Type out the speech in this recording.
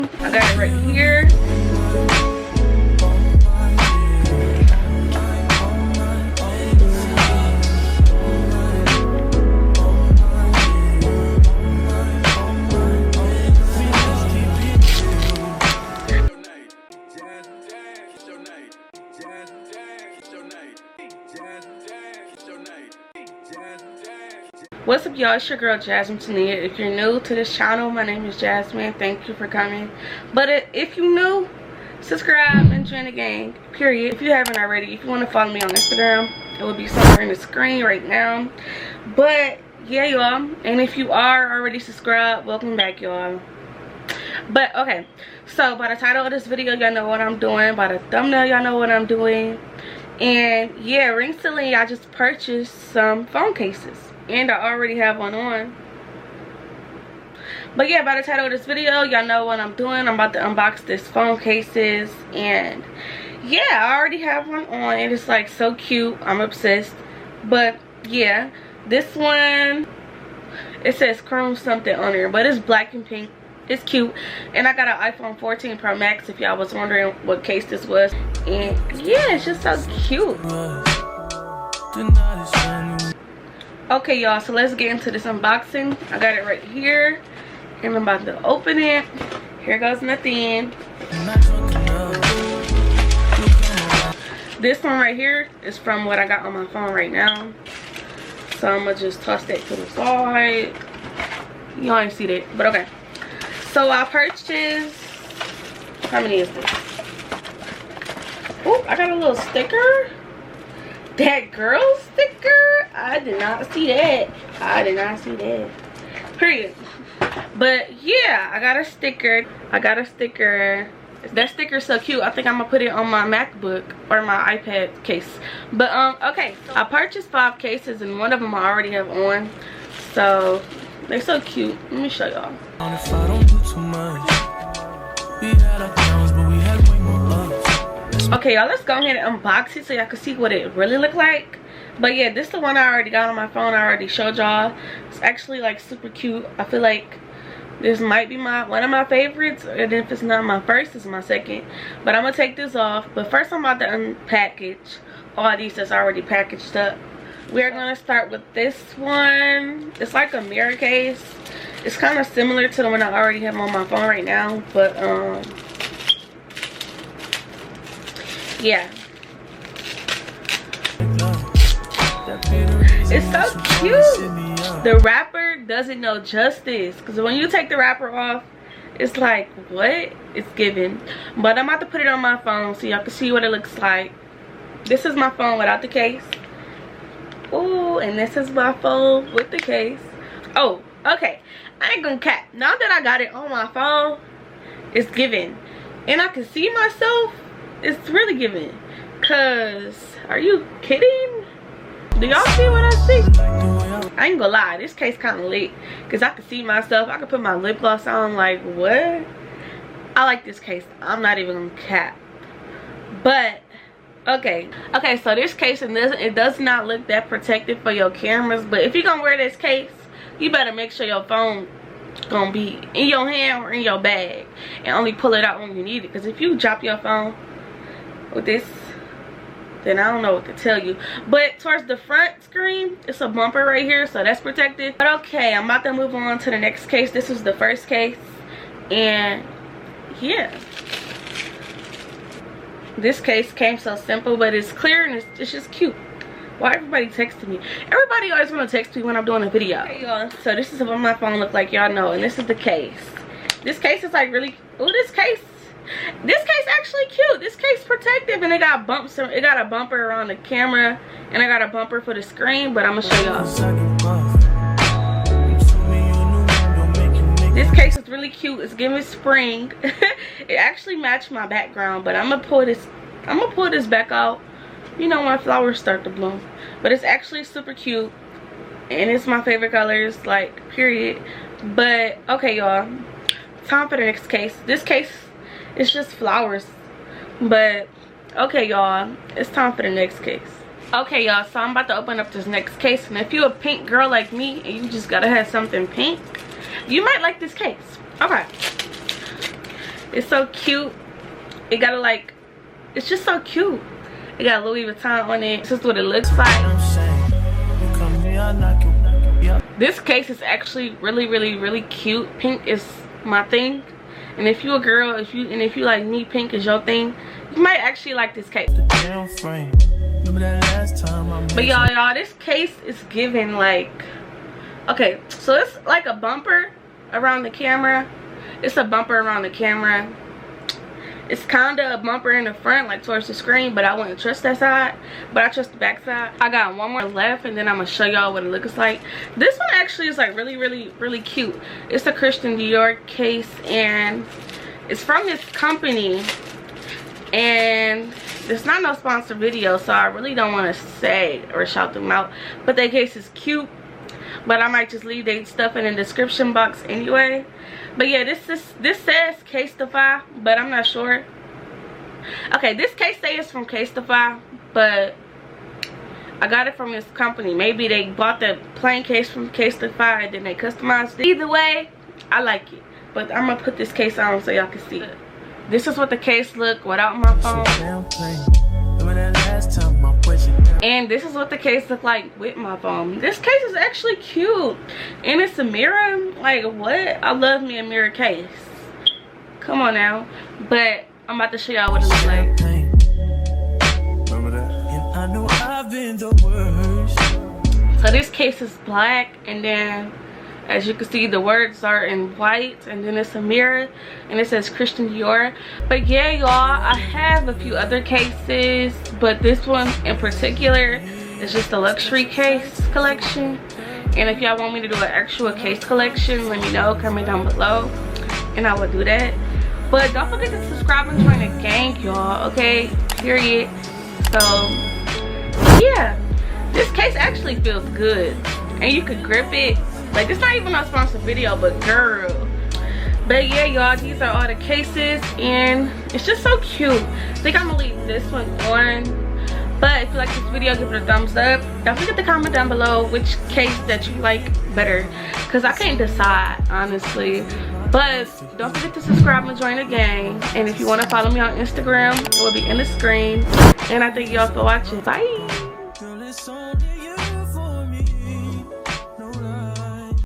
I got it right here. What's up, y'all? It's your girl Jazmine Tania. If you're new to this channel, my name is Jazmine. Thank you for coming. But if you're new, subscribe and join the gang, period. If you haven't already, if you want to follow me on Instagram, it will be somewhere in the screen right now. But yeah, y'all, and if you are already subscribed, welcome back, y'all. But okay, so by the title of this video, y'all know what I'm doing. By the thumbnail, y'all know what I'm doing. And yeah, recently I just purchased some phone cases, and I already have one on. But yeah, by the title of this video, y'all know what I'm doing. I'm about to unbox this phone cases, and yeah, I already have one on, and it's like so cute. I'm obsessed. But yeah, this one, it says chrome something on there, but it's black and pink. It's cute, and I got an iPhone 14 Pro Max, if y'all was wondering what case this was. And yeah, it's just so cute. Okay, y'all, so let's get into this unboxing. I got it right here, and I'm about to open it. Here goes nothing. This one right here is from what I got on my phone right now, so I'm gonna just toss that to the side. Y'all ain't see that, but okay. So I purchased, how many is this? Oh, I got a little sticker. That girl sticker, I did not see that. I did not see that, period. But yeah, I got a sticker. That sticker's so cute. I think I'm gonna put it on my MacBook or my iPad case. But okay, so I purchased 5 cases, and one of them I already have on, so they're so cute. Let me show y'all. Okay, y'all, let's go ahead and unbox it so y'all can see what it really look like. But yeah, this is the one I already got on my phone. I already showed y'all. It's actually like super cute. I feel like this might be one of my favorites, and if it's not my first, it's my second. But I'm gonna take this off. But first, I'm about to unpackage all these that's already packaged up. We're gonna start with this one. It's like a mirror case. It's kind of similar to the one I already have on my phone right now, but yeah, it's so cute. The wrapper doesn't know justice, because when you take the wrapper off, it's like, what? It's giving. But I'm about to put it on my phone so y'all can see what it looks like. This is my phone without the case. Oh, and this is my phone with the case. Oh, okay, I ain't gonna cap. Now that I got it on my phone, it's giving, and I can see myself. It's really giving. Cause, are you kidding? Do y'all see what I see? I ain't gonna lie, this case kind of lit, cause I can see myself. I can put my lip gloss on. Like, what? I like this case. I'm not even gonna cap. But okay, so this case, it does not look that protective for your cameras. But if you're gonna wear this case, you better make sure your phone gonna be in your hand or in your bag, and only pull it out when you need it. Because if you drop your phone with this, then I don't know what to tell you. But towards the front screen, it's a bumper right here, so that's protected. But okay, I'm about to move on to the next case. This is the first case, and yeah, this case came so simple, but it's clear, and it's just cute. Why everybody texting me? Everybody always want to text me when I'm doing a video. Okay, y'all, so this is what my phone look like, y'all know, and this is the case. This case is like really, oh, this case actually cute. This case protective, and it got bumps. It got a bumper around the camera, and I got a bumper for the screen. But I'm gonna show y'all. This case is really cute. It's giving spring. It actually matched my background, but I'm gonna pull this back out, you know, when flowers start to bloom. But it's actually super cute, and it's my favorite colors, like, period. But okay, y'all, time for the next case. This case, it's just flowers. But okay, y'all, it's time for the next case. Okay, y'all, so I'm about to open up this next case, and if you're a pink girl like me and you just gotta have something pink, you might like this case. Okay, It's so cute. It got a like, it's just so cute. It got Louis Vuitton on it. This is what it looks like. This case is actually really cute. Pink is my thing, and if you a girl, if you like me, pink is your thing, you might actually like this case. But y'all, this case is giving like, okay, so it's like a bumper around the camera. It's a bumper around the camera. It's kind of a bumper in the front, like towards the screen, but I wouldn't trust that side, but I trust the back side. I got one more left, and then I'm gonna show y'all what it looks like. This one actually is like really cute. It's a Christian Dior case, and it's from this company, and it's not no sponsored video, so I really don't want to say or shout them out, but their case is cute. But I might just leave their stuff in the description box anyway. But yeah, this says Casetify, but I'm not sure. Okay, this case says from Casetify, but I got it from this company. Maybe they bought the plain case from Casetify and then they customized it. Either way, I like it. But I'm gonna put this case on so y'all can see it. This is what the case look without my phone. And this is what the case look like with my phone. This case is actually cute, and it's a mirror. Like, what? I love me a mirror case. Come on now. But I'm about to show y'all what it looks like. So this case is black, and then as you can see, the words are in white, and then it's a mirror, and it says Christian Dior. But yeah, y'all, I have a few other cases, but this one in particular is just a luxury case collection. And if y'all want me to do an actual case collection, let me know, comment down below, and I will do that. But don't forget to subscribe and join the gang, y'all, okay? Period. So yeah, this case actually feels good, and you could grip it. Like, it's not even a sponsored video, but girl. But yeah, y'all, these are all the cases, and it's just so cute. I think I'm gonna leave this one on. But if you like this video, give it a thumbs up. Don't forget to comment down below which case that you like better, because I can't decide, honestly. But don't forget to subscribe and join the gang. And if you want to follow me on Instagram, it will be in the screen. And I thank y'all for watching. Bye.